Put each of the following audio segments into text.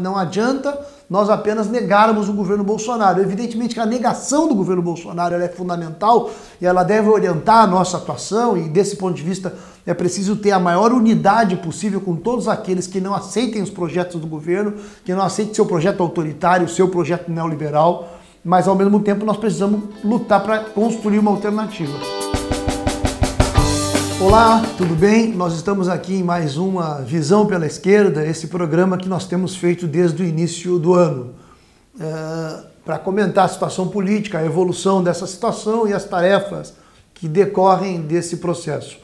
Não adianta nós apenas negarmos o governo Bolsonaro. Evidentemente que a negação do governo Bolsonaro ela é fundamental e ela deve orientar a nossa atuação, e desse ponto de vista é preciso ter a maior unidade possível com todos aqueles que não aceitem os projetos do governo, que não aceitem seu projeto autoritário, seu projeto neoliberal, mas ao mesmo tempo nós precisamos lutar para construir uma alternativa. Olá, tudo bem? Nós estamos aqui em mais uma Visão pela Esquerda, esse programa que nós temos feito desde o início do ano, para comentar a situação política, a evolução dessa situação e as tarefas que decorrem desse processo.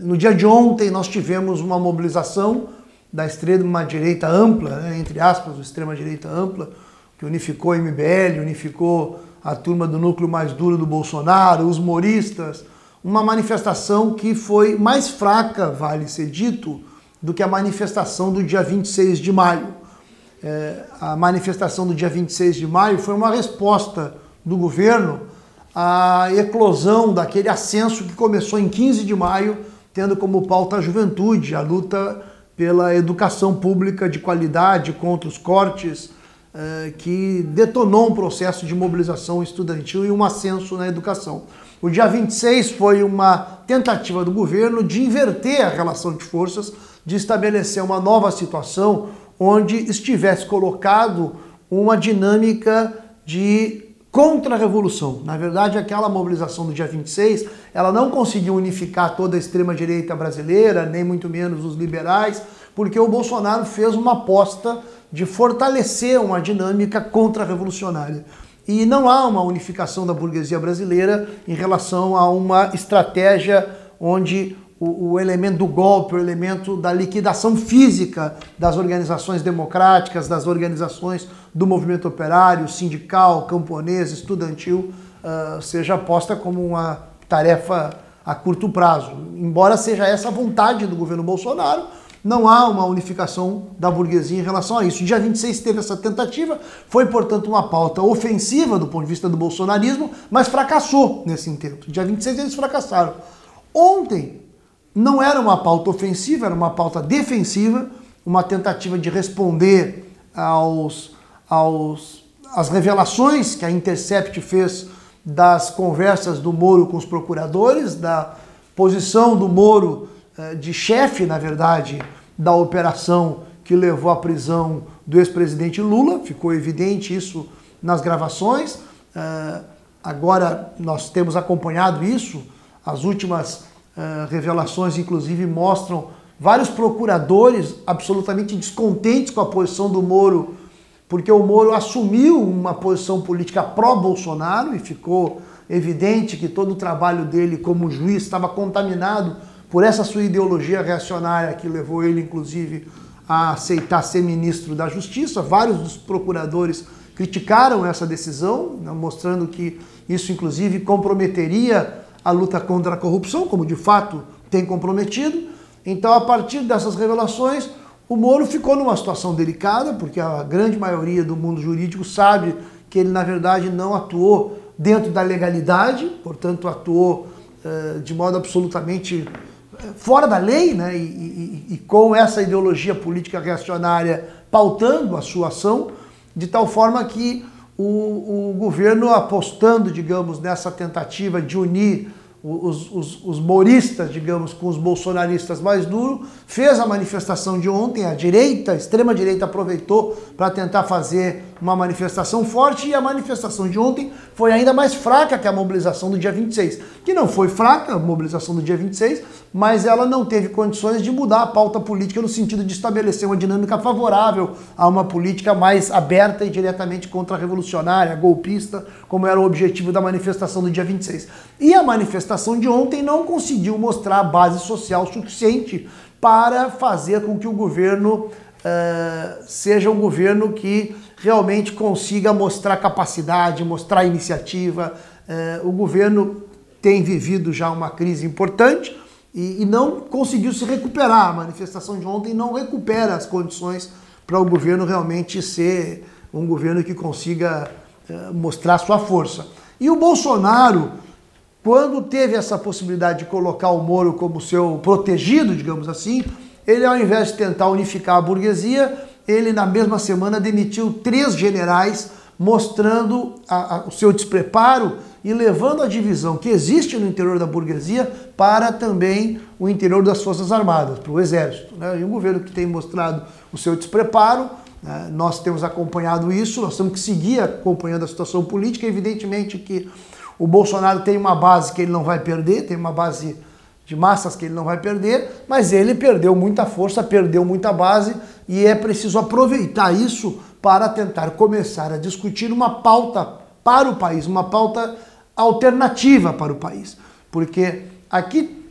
No dia de ontem nós tivemos uma mobilização da extrema-direita ampla, entre aspas, a extrema-direita ampla, que unificou o MBL, unificou a turma do núcleo mais duro do Bolsonaro, os moristas, uma manifestação que foi mais fraca, vale ser dito, do que a manifestação do dia 26 de maio. A manifestação do dia 26 de maio foi uma resposta do governo à eclosão daquele ascenso que começou em 15 de maio, tendo como pauta a juventude, a luta pela educação pública de qualidade contra os cortes, que detonou um processo de mobilização estudantil e um ascenso na educação. O dia 26 foi uma tentativa do governo de inverter a relação de forças, de estabelecer uma nova situação onde estivesse colocado uma dinâmica de contra-revolução. Na verdade, aquela mobilização do dia 26, ela não conseguiu unificar toda a extrema-direita brasileira, nem muito menos os liberais, porque o Bolsonaro fez uma aposta de fortalecer uma dinâmica contra-revolucionária. E não há uma unificação da burguesia brasileira em relação a uma estratégia onde o elemento do golpe, o elemento da liquidação física das organizações democráticas, das organizações do movimento operário, sindical, camponês, estudantil, seja posta como uma tarefa a curto prazo. Embora seja essa a vontade do governo Bolsonaro, não há uma unificação da burguesia em relação a isso. Dia 26 teve essa tentativa, foi, portanto, uma pauta ofensiva do ponto de vista do bolsonarismo, mas fracassou nesse intento. Dia 26 eles fracassaram. Ontem não era uma pauta ofensiva, era uma pauta defensiva, uma tentativa de responder às revelações que a Intercept fez das conversas do Moro com os procuradores, da posição do Moro de chefe, na verdade, da operação que levou à prisão do ex-presidente Lula. Ficou evidente isso nas gravações. Agora nós temos acompanhado isso. As últimas revelações, inclusive, mostram vários procuradores absolutamente descontentes com a posição do Moro, porque o Moro assumiu uma posição política pró-Bolsonaro e ficou evidente que todo o trabalho dele como juiz estava contaminado por essa sua ideologia reacionária que levou ele, inclusive, a aceitar ser ministro da Justiça. Vários dos procuradores criticaram essa decisão, mostrando que isso, inclusive, comprometeria a luta contra a corrupção, como de fato tem comprometido. Então, a partir dessas revelações, o Moro ficou numa situação delicada, porque a grande maioria do mundo jurídico sabe que ele, na verdade, não atuou dentro da legalidade, portanto, atuou de modo absolutamente fora da lei, né? E com essa ideologia política reacionária pautando a sua ação, de tal forma que o governo, apostando, digamos, nessa tentativa de unir os moristas, digamos, com os bolsonaristas mais duros, fez a manifestação de ontem. A direita, a extrema-direita, aproveitou para tentar fazer uma manifestação forte, e a manifestação de ontem foi ainda mais fraca que a mobilização do dia 26, que não foi fraca, a mobilização do dia 26, mas ela não teve condições de mudar a pauta política no sentido de estabelecer uma dinâmica favorável a uma política mais aberta e diretamente contra-revolucionária, golpista, como era o objetivo da manifestação do dia 26. E a manifestação de ontem não conseguiu mostrar a base social suficiente para fazer com que o governo seja um governo que realmente consiga mostrar capacidade, mostrar iniciativa. O governo tem vivido já uma crise importante e não conseguiu se recuperar. A manifestação de ontem não recupera as condições para o governo realmente ser um governo que consiga mostrar sua força. E o Bolsonaro, quando teve essa possibilidade de colocar o Moro como seu protegido, digamos assim, ele, ao invés de tentar unificar a burguesia, ele na mesma semana demitiu 3 generais, mostrando o seu despreparo e levando a divisão que existe no interior da burguesia para também o interior das Forças Armadas, para o Exército, né? E um governo que tem mostrado o seu despreparo, né? Nós temos acompanhado isso, nós temos que seguir acompanhando a situação política. Evidentemente que o Bolsonaro tem uma base que ele não vai perder, tem uma base de massas que ele não vai perder, mas ele perdeu muita força, perdeu muita base, e é preciso aproveitar isso para tentar começar a discutir uma pauta para o país, uma pauta alternativa para o país. Porque aqui,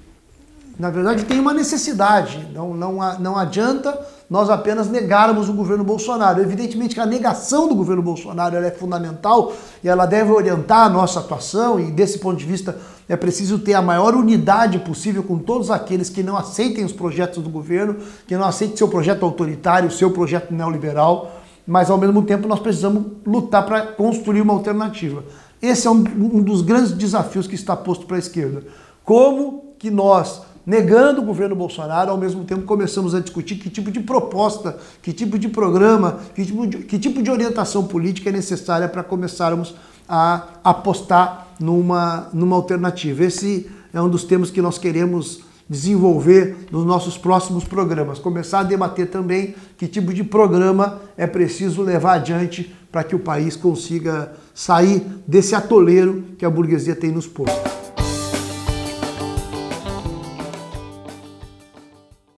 na verdade, tem uma necessidade, não adianta nós apenas negarmos o governo Bolsonaro. Evidentemente que a negação do governo Bolsonaro ela é fundamental e ela deve orientar a nossa atuação, e desse ponto de vista é preciso ter a maior unidade possível com todos aqueles que não aceitem os projetos do governo, que não aceitem seu projeto autoritário, seu projeto neoliberal, mas ao mesmo tempo nós precisamos lutar para construir uma alternativa. Esse é um dos grandes desafios que está posto para a esquerda. Como que nós, negando o governo Bolsonaro, ao mesmo tempo começamos a discutir que tipo de proposta, que tipo de programa, que tipo de orientação política é necessária para começarmos a apostar numa alternativa. Esse é um dos temas que nós queremos desenvolver nos nossos próximos programas. Começar a debater também que tipo de programa é preciso levar adiante para que o país consiga sair desse atoleiro que a burguesia tem nos posto.